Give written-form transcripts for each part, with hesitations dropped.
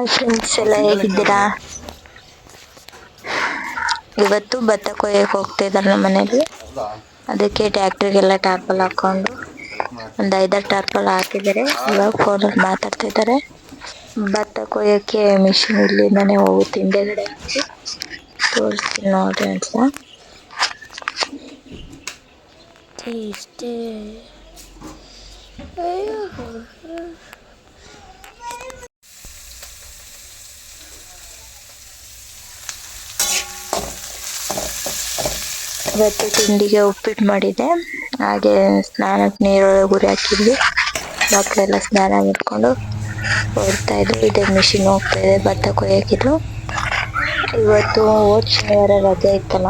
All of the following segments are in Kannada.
ಹಾಯ್ ಫ್ರೆಂಡ್ಸ್, ಎಲ್ಲ ಹೇಗಿದ್ದೀರಾ? ಇವತ್ತು ಭತ್ತ ಕೊಯ್ಯಕ್ಕೆ ಹೋಗ್ತಾ ಇದ್ದಾರೆ ನಮ್ಮ ಮನೇಲಿ. ಅದಕ್ಕೆ ಟ್ರ್ಯಾಕ್ಟರ್ಗೆಲ್ಲ ಟಾರ್ಪಲ್ ಹಾಕೊಂಡು ಒಂದು 5-6 ಟಾರ್ಪಲ್ ಹಾಕಿದ್ದಾರೆ. ಇವಾಗ ಫೋನಲ್ಲಿ ಮಾತಾಡ್ತಾ ಇದ್ದಾರೆ. ಭತ್ತ ಕೊಯ್ಯಕ್ಕೆ ಮಿಷಿನ್ ಇಲ್ಲಿಂದಾನೆ ಹೋಗುತ್ತೆ ಹಿಂದೆಗಡೆ ಹಾಕಿ ತೋರಿಸ್ತೀನಿ ನೋಡ್ರಿ ಅಂತ. ಇಷ್ಟೇ. ಇವತ್ತು ತಿಂಡಿಗೆ ಉಪ್ಪಿಟ್ಟು ಮಾಡಿದ್ದೆ. ಹಾಗೆ ಸ್ನಾನಕ್ಕೆ ನೀರೊಳಗೆ ಗುರಿ ಹಾಕಿದ್ವಿ. ಮಕ್ಕಳೆಲ್ಲ ಸ್ನಾನ ಮಾಡ್ಕೊಂಡು ಹೋಗ್ತಾ ಇದ್ರು. ಇದೇ ಮಿಷಿನ್ ಹೋಗ್ತಾ ಇದೆ ಭತ್ತ ಕೊಯ್ಯಕ್ಕಿದ್ರು. ಇವತ್ತು ಹೋದ ಶನಿವಾರ ರಜೆ ಇತ್ತಲ್ಲ,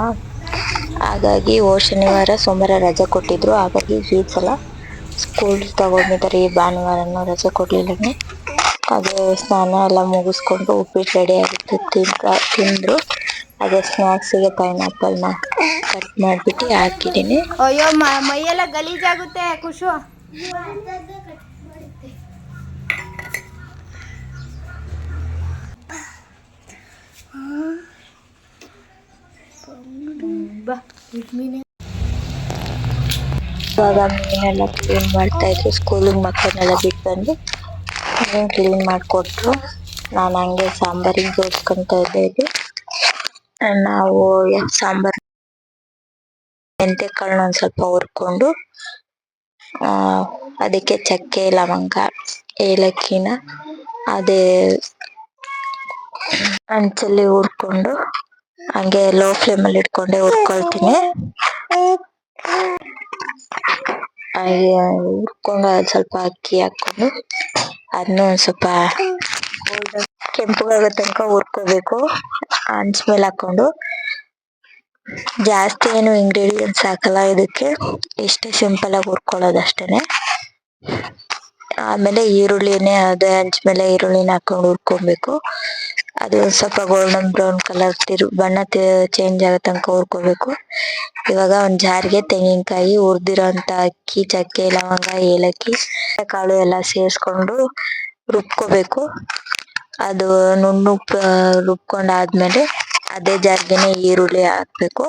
ಹಾಗಾಗಿ ಹೋದ ಶನಿವಾರ ಸೋಮವಾರ ರಜೆ ಕೊಟ್ಟಿದ್ರು. ಹಾಗಾಗಿ ಈ ಸಲ ಸ್ಕೂಲ್ ತಗೊಂಡಿದ್ದಾರೆ. ಈ ಭಾನುವಾರನೂ ರಜೆ ಕೊಡ್ಲಿಲ್ಲ. ಅದೇ ಸ್ನಾನ ಎಲ್ಲ ಮುಗಿಸ್ಕೊಂಡು ಉಪ್ಪಿಟ್ಟು ರೆಡಿ ಆಗಿತ್ತು, ತಿಂದ್ರು. ಅದೇ ಸ್ನಾಕ್ಸಿಗೆ ಪೈನಾಪಲ್ನ ಕಟ್ ಮಾಡಿಬಿಟ್ಟು ಹಾಕಿದ್ದೀನಿ. ಅಯ್ಯೋ ಮೈಯೆಲ್ಲ ಗಲೀಜಾಗುತ್ತೆ ಖುಷು. ಇವಾಗ ಮೀನೆಲ್ಲ ಕ್ಲೀನ್ ಮಾಡ್ತಾ ಇದ್ರು. ಸ್ಕೂಲಿಗೆ ಮಕ್ಕಳನ್ನೆಲ್ಲ ಬಿಟ್ಟು ಬಂದು ಮೀನು ಕ್ಲೀನ್ ಮಾಡಿಕೊಟ್ರು. ನಾನು ಹಂಗೆ ಸಾಂಬಾರಿಗೆ ಜೋಡಿಸ್ಕೊಂತ ಇದ್ದೆ. ನಾವು ಸಾಂಬಾರು ಮೆಂತ್ಯಕಾಳನ್ನ ಒಂದು ಸ್ವಲ್ಪ ಹುರ್ಕೊಂಡು ಅದಕ್ಕೆ ಚಕ್ಕೆ, ಲವಂಗ, ಏಲಕ್ಕಿನ ಅದೇ ಹಂಚಲ್ಲಿ ಹುರ್ಕೊಂಡು ಹಂಗೆ ಲೋ ಫ್ಲೇಮಲ್ಲಿ ಇಟ್ಕೊಂಡೆ ಹುರ್ಕೊಳ್ತೀನಿ. ಹಾಗೆ ಹುರ್ಕೊಂಡು ಅದು ಸ್ವಲ್ಪ ಅಕ್ಕಿ ಹಾಕೊಂಡು ಅದನ್ನ ಒಂದು ಸ್ವಲ್ಪ ಕೆಂಪಗಾಗೋ ತನಕ ಹುರ್ಕೋಬೇಕು. ಹಂಚ್ ಮೇಲೆ ಹಾಕೊಂಡು ಜಾಸ್ತಿ ಏನು ಇಂಗ್ರೀಡಿಯೆಂಟ್ಸ್ ಹಾಕಲ್ಲ ಇದಕ್ಕೆ. ಇಷ್ಟೇ ಸಿಂಪಲ್ ಆಗಿ ಹುರ್ಕೊಳ್ಳೋದು ಅಷ್ಟೇನೆ. ಆಮೇಲೆ ಈರುಳ್ಳಿನೇ ಅದೇ ಹಂಚ್ ಮೇಲೆ ಈರುಳ್ಳಿನ ಹಾಕೊಂಡು ಹುರ್ಕೊಬೇಕು. ಅದು ಸ್ವಲ್ಪ ಗೋಲ್ಡನ್ ಬ್ರೌನ್ ಕಲರ್ ಬಣ್ಣ ಚೇಂಜ್ ಆಗೋ ತನಕ ಹುರ್ಕೋಬೇಕು. ಇವಾಗ ಒಂದು ಜಾರ್ಗೆ ತೆಂಗಿನಕಾಯಿ, ಹುರಿದಿರೋಂಥ ಅಕ್ಕಿ, ಚಕ್ಕೆ, ಲವಂಗ, ಏಲಕ್ಕಿ, ಕಾಳು ಎಲ್ಲ ಸೇರಿಸ್ಕೊಂಡು ರುಬ್ಕೋಬೇಕು. ಅದು ನುಣ್ಣುಪ್ಪು ರುಬ್ಕೊಂಡಾದ್ಮೇಲೆ ಅದೇ ಜಾರ್ಗೆನೆ ಈರುಳ್ಳಿ ಹಾಕ್ಬೇಕು.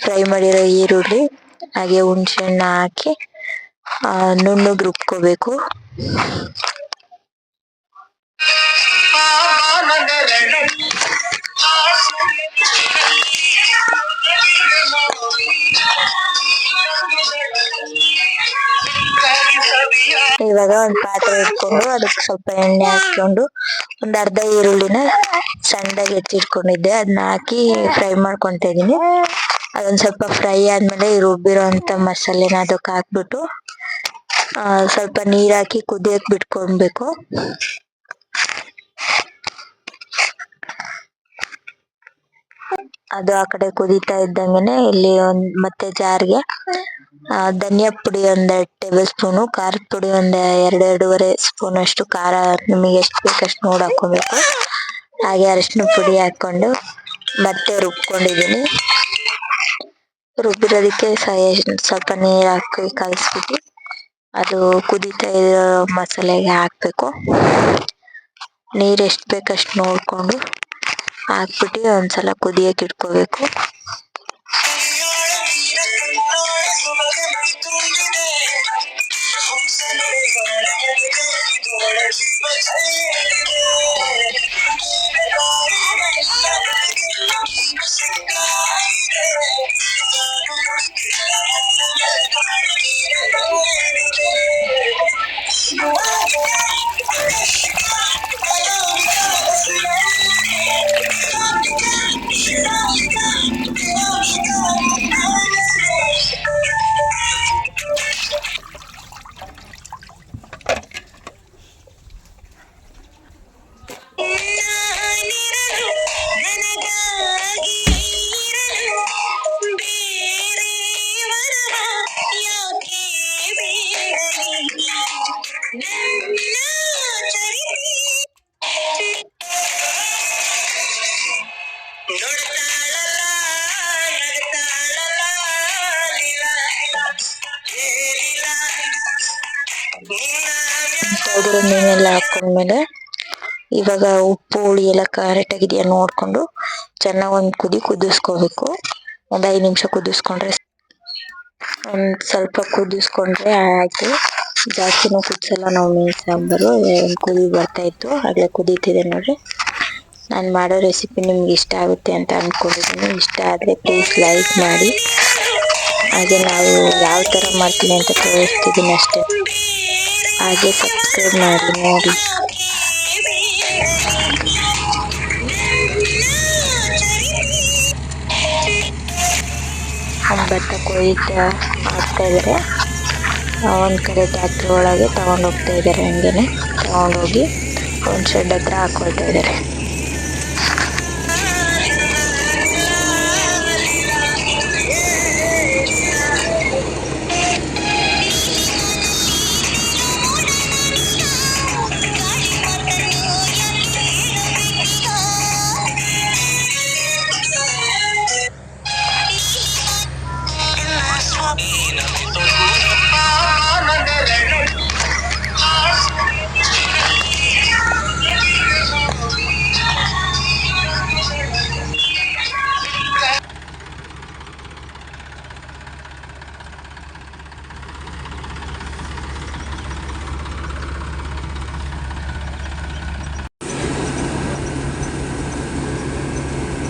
ಫ್ರೈ ಮಾಡಿರೋ ಈರುಳ್ಳಿ ಹಾಗೆ ಹುಣಸೆ ಹಣ್ಣು ಹಾಕಿ ನುಣ್ಣಗೆ ರುಬ್ಕೋಬೇಕು. ಇವಾಗ ಒಂದು ಪಾತ್ರೆ ಇಟ್ಕೊಂಡು ಅದಕ್ಕೆ ಸ್ವಲ್ಪ ಎಣ್ಣೆ ಹಾಕೊಂಡು ಒಂದು ಅರ್ಧ ಈರುಳ್ಳಿನ ಸಣ್ಣದಾಗಿ ಹೆಚ್ಚಿಟ್ಕೊಂಡಿದ್ದೆ ಅದನ್ನ ಹಾಕಿ ಫ್ರೈ ಮಾಡ್ಕೊತಾ ಇದೀನಿ. ಅದೊಂದು ಸ್ವಲ್ಪ ಫ್ರೈ ಆದ್ಮೇಲೆ ರುಬ್ಬಿರೋ ಅಂತ ಮಸಾಲೆನ ಅದಕ್ಕೆ ಹಾಕ್ಬಿಟ್ಟು ಸ್ವಲ್ಪ ನೀರ್ ಹಾಕಿ ಕುದಿಯಕ್ ಬಿಟ್ಕೊಳ್ಬೇಕು. ಅದು ಆ ಕಡೆ ಕುದೀತಾ ಇದ್ದಂಗೆನೆ ಇಲ್ಲಿ ಮತ್ತೆ ಜಾರ್ಗೆ ಧನಿಯಾ ಪುಡಿ 1 ಟೇಬಲ್ ಸ್ಪೂನು, ಖಾರದ ಪುಡಿ 2-2.5 ಸ್ಪೂನ್ ಅಷ್ಟು ಖಾರ ನಿಮಗೆ ಎಷ್ಟು ಬೇಕಷ್ಟು ನೋಡಿ ಹಾಕೋಬೇಕು. ಹಾಗೆ ಅರಿಶಿನ ಪುಡಿ ಹಾಕೊಂಡು ಮತ್ತೆ ರುಬ್ಕೊಂಡಿದೀನಿ. ರುಬ್ಬಿರೋದಕ್ಕೆ ಸ್ವಲ್ಪ ನೀರ್ ಹಾಕಿ ಕಲಸ್ಬಿಟ್ಟು ಅದು ಕುದೀತಾ ಇರೋ ಮಸಾಲೆಗೆ ಹಾಕ್ಬೇಕು. ನೀರ್ ಎಷ್ಟು ಬೇಕಷ್ಟು ನೋಡ್ಕೊಂಡು ಹಾಕ್ಬಿಟ್ಟು ಒಂದ್ಸಲ ಕುದಿಯಕ್ಕೆ ಇಟ್ಕೋಬೇಕು. ತೊಳೆದಿರೋ ಮೀನೆಲ್ಲ ಹಾಕೊಂಡ್ಮೇಲೆ ಇವಾಗ ಉಪ್ಪು ಹುಳಿ ಎಲ್ಲ ಕರೆಕ್ಟ್ ಆಗಿದೆಯಾ ನೋಡ್ಕೊಂಡು ಚೆನ್ನಾಗಿ ಒಂದು ಕುದಿಸ್ಕೋಬೇಕು. ಒಂದು 5 ನಿಮಿಷ ಕುದಿಸ್ಕೊಂಡ್ರೆ ಸ್ವಲ್ಪ ಕುದಿಸ್ಕೊಂಡ್ರೆ ಆಯ್ತು. ಜಾಸ್ತಿನೂ ಕುದಿಸಲ್ಲ ನಾವು ಮೀನು ಸಾಂಬಾರು. ಕುದಿ ಬರ್ತಾ ಇತ್ತು, ಆಗ್ಲೇ ಕುದೀತಿದೆ ನೋಡ್ರಿ. ನಾನು ಮಾಡೋ ರೆಸಿಪಿ ನಿಮ್ಗೆ ಇಷ್ಟ ಆಗುತ್ತೆ ಅಂತ ಅನ್ಕೊಂಡಿದ್ದೀನಿ. ಇಷ್ಟ ಆದರೆ ಪ್ಲೀಸ್ ಲೈಕ್ ಮಾಡಿ. ಹಾಗೆ ನಾವು ಯಾವ ಥರ ಮಾಡ್ತೀನಿ ಅಂತ ತೋರಿಸ್ತಿದ್ದೀನಿ ಅಷ್ಟೇ. ಹಾಗೆ ಸಬ್ಸ್ಕ್ರೈಬ್ ಮಾಡಿ ನೋಡಿ. ಭತ್ತ ಕೊಯ್ತಾ ಆಗ್ತಾ ಇದ್ದಾರೆ. ಒಂದು ಕಡೆ ಟ್ಯಾಕ್ಟ್ರಿ ಒಳಗೆ ತಗೊಂಡು ಹೋಗ್ತಾ ಇದ್ದಾರೆ. ಹಂಗೇನೆ ತಗೊಂಡೋಗಿ ಒಂದು ಶೆಡ್ ಹತ್ರ ಹಾಕೊಳ್ತಾ ಇದ್ದಾರೆ.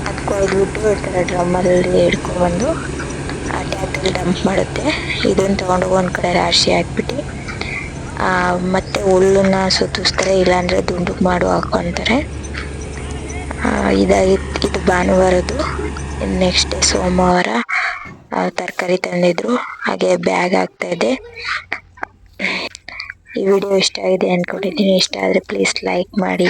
ಅದು ಕೊಯ್ದ್ಬಿಟ್ಟು ಈ ಡ್ರಮ್ಮಲ್ಲಿ ಹಿಡ್ಕೊಂಡ್ಬಂದು ಆ ಟ್ಯಾಕ್ಟ್ರಲ್ಲಿ ಡಂಪ್ ಮಾಡುತ್ತೆ. ಇದನ್ನು ತೊಗೊಂಡೋಗಿ ಒಂದು ಕಡೆ ರಾಶಿ ಹಾಕ್ಬಿಟ್ಟು ಮತ್ತೆ ಹುಲ್ಲನ್ನ ಸುತ್ತಿಸ್ತಾರೆ, ಇಲ್ಲಾಂದರೆ ದುಂಡು ಮಾಡು ಹಾಕ್ಕೊತಾರೆ. ಇದು ಭಾನುವಾರದ್ದು. ನೆಕ್ಸ್ಟ್ ಡೇ ಸೋಮವಾರ ತರಕಾರಿ ತಂದಿದ್ರು. ಹಾಗೆ ಬ್ಯಾಗ್ ಆಗ್ತಾ ಇದೆ. ಈ ವಿಡಿಯೋ ಇಷ್ಟ ಆಗಿದೆ ಅಂದ್ಕೊಂಡಿದ್ದೀನಿ. ಇಷ್ಟ ಆದರೆ ಪ್ಲೀಸ್ ಲೈಕ್ ಮಾಡಿ.